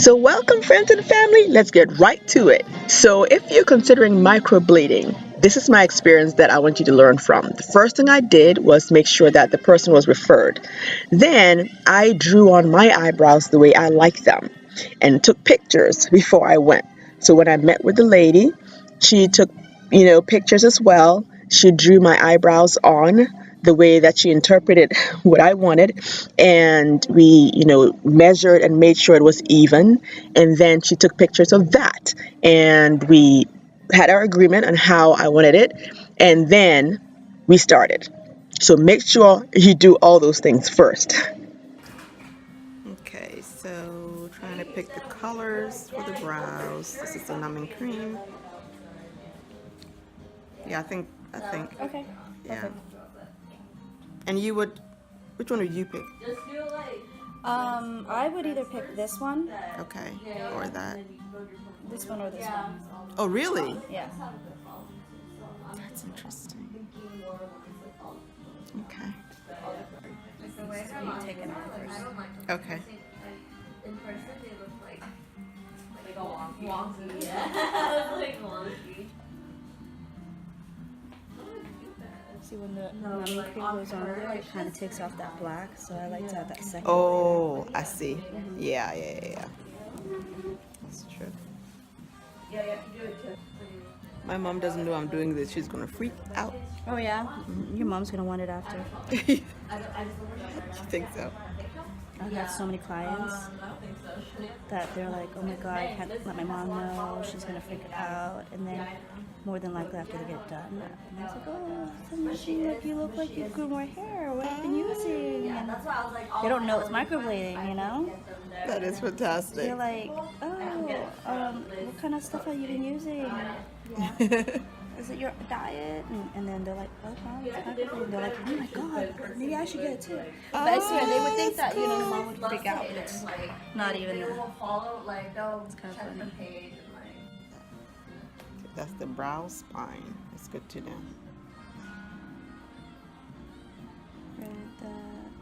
So welcome friends and family, let's get right to it. So if you're considering microblading, this is my experience that I want you to learn from. The first thing I did was make sure that the person was referred. Then I drew on my eyebrows the way I like them and took pictures before I went. So when I met with the lady, she took, pictures as well. She drew my eyebrows on the way that she interpreted what I wanted, and we measured and made sure it was even, and then she took pictures of that, and we had our agreement on how I wanted it, and then we started. So make sure you do all those things first. Okay, so trying to pick the colors for the brows. This is the numbing cream. Yeah, I think. Okay. Yeah. Perfect. And you would, which one would you pick? I would either pick this one, Okay, or that. this one, or this one. Oh, really? Yeah. That's interesting. Okay. So you take it out first. Okay. In person, they look like a wonky. Yeah, like wonky. See, when the numbing cream goes on there, it kind of takes off that black, so I like to have that second. Oh, I see. Yeah. That's true. Yeah, you have to do it too. My mom doesn't know I'm doing this. She's gonna freak out. Oh yeah? Your mom's gonna want it after. You think so? I've had so many clients that they're like, oh my god, I can't let my mom know, she's gonna freak out, and then more than likely after they get done, and I was like, oh, so much you look like you grew more hair, what have you been using? And they don't know it's microblading, you know? That is fantastic. They're like, oh, what kind of stuff have you been using? Is it your diet? And then they're like, oh, wow, it's microblading. They're like, oh my god, maybe I should get it too. But I swear, they would think that, the mom would freak out, but it's not even. It's kind of funny. That's the brow spine. It's good to know. The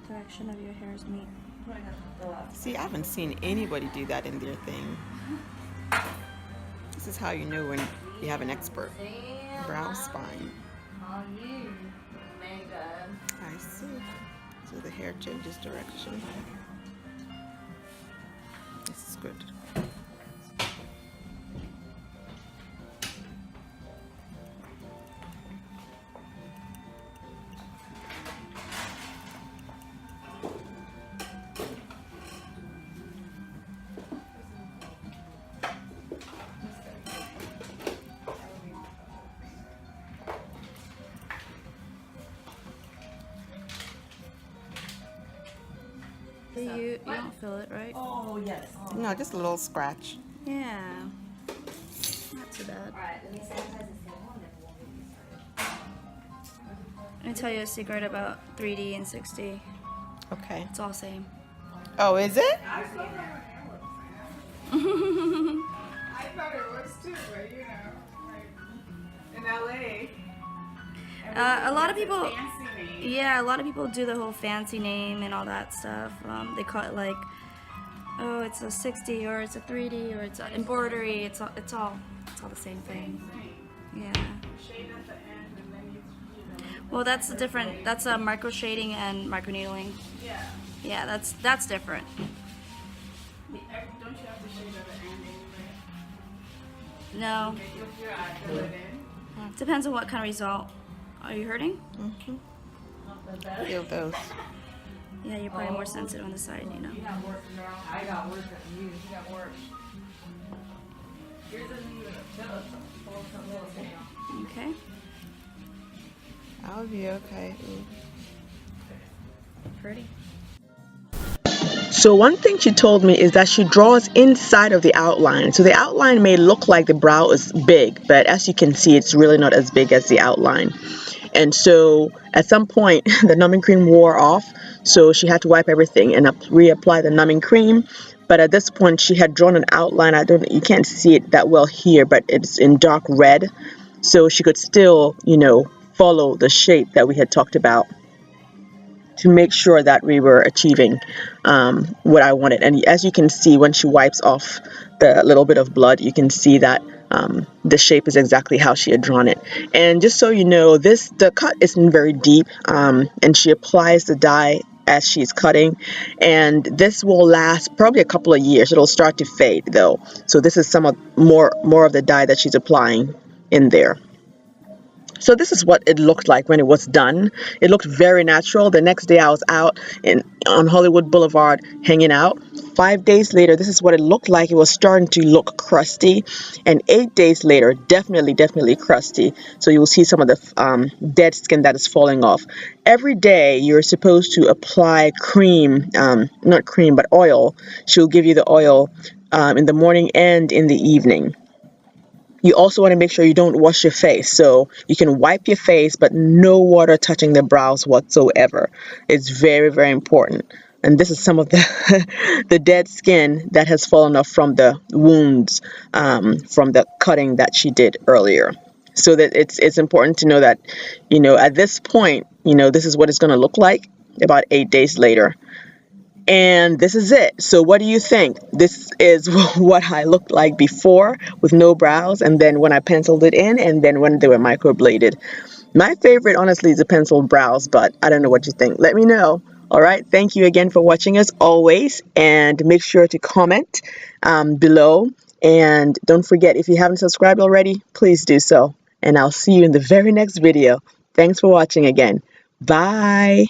direction of your hair is neat. See, I haven't seen anybody do that in their thing. This is how you know when you have an expert. Brow spine. I see. So the hair changes direction. This is good. You don't feel it, right? Oh, yes. No, just a little scratch. Yeah. Not too bad. Alright, let me sanitize the same one and we'll get started. Let me tell you a secret about 3D and 6D. Okay. It's all same. Oh, is it? I thought it was too, but like in LA. A lot of people, Fancy name. yeah, a lot of people do the whole fancy name and all that stuff. They call it like, oh, it's a 6D or it's a 3D or it's an embroidery. It's all the same thing. Yeah. Shade at the end and then you Well, that's a different. That's a micro shading and micro needling. yeah. Yeah, that's different. Don't you have to shade at the end anyway? No, With your eye, fill it in. depends on what kind of result. Are you hurting? Feel those. Yeah, you're probably more sensitive on the side, you know. I got worse than you. You got worse. Yours isn't even a pillow. Okay. I'll be okay. Pretty. So one thing she told me is that she draws inside of the outline. So the outline may look like the brow is big, but as you can see, it's really not as big as the outline. And so at some point, the numbing cream wore off, so she had to wipe everything and reapply the numbing cream. But at this point, she had drawn an outline. You can't see it that well here, but it's in dark red, so she could still, follow the shape that we had talked about. to make sure that we were achieving what I wanted. And as you can see, when she wipes off the little bit of blood, you can see that the shape is exactly how she had drawn it. And just so you know, the cut isn't very deep, and she applies the dye as she's cutting, and this will last probably a couple of years. It'll start to fade though, so this is some of more of the dye that she's applying in there. So this is what it looked like when it was done. It looked very natural. The next day I was out on Hollywood Boulevard hanging out. 5 days later, this is what it looked like. It was starting to look crusty. And 8 days later, definitely crusty. So you will see some of the dead skin that is falling off. Every day you're supposed to apply cream, not cream, but oil. She'll give you the oil in the morning and in the evening. You also want to make sure you don't wash your face. So you can wipe your face, but no water touching the brows whatsoever. It's very important. And this is some of the the dead skin that has fallen off from the wounds from the cutting that she did earlier. So that it's important to know that, at this point, this is what it's going to look like about 8 days later. And this is it. So what do you think? This is what I looked like before with no brows, and then when I penciled it in, and then when they were microbladed. My favorite, honestly, is the penciled brows, but I don't know what you think. Let me know. All right. Thank you again for watching us always, and make sure to comment below. And don't forget, if you haven't subscribed already, please do so. And I'll see you in the very next video. Thanks for watching again. Bye.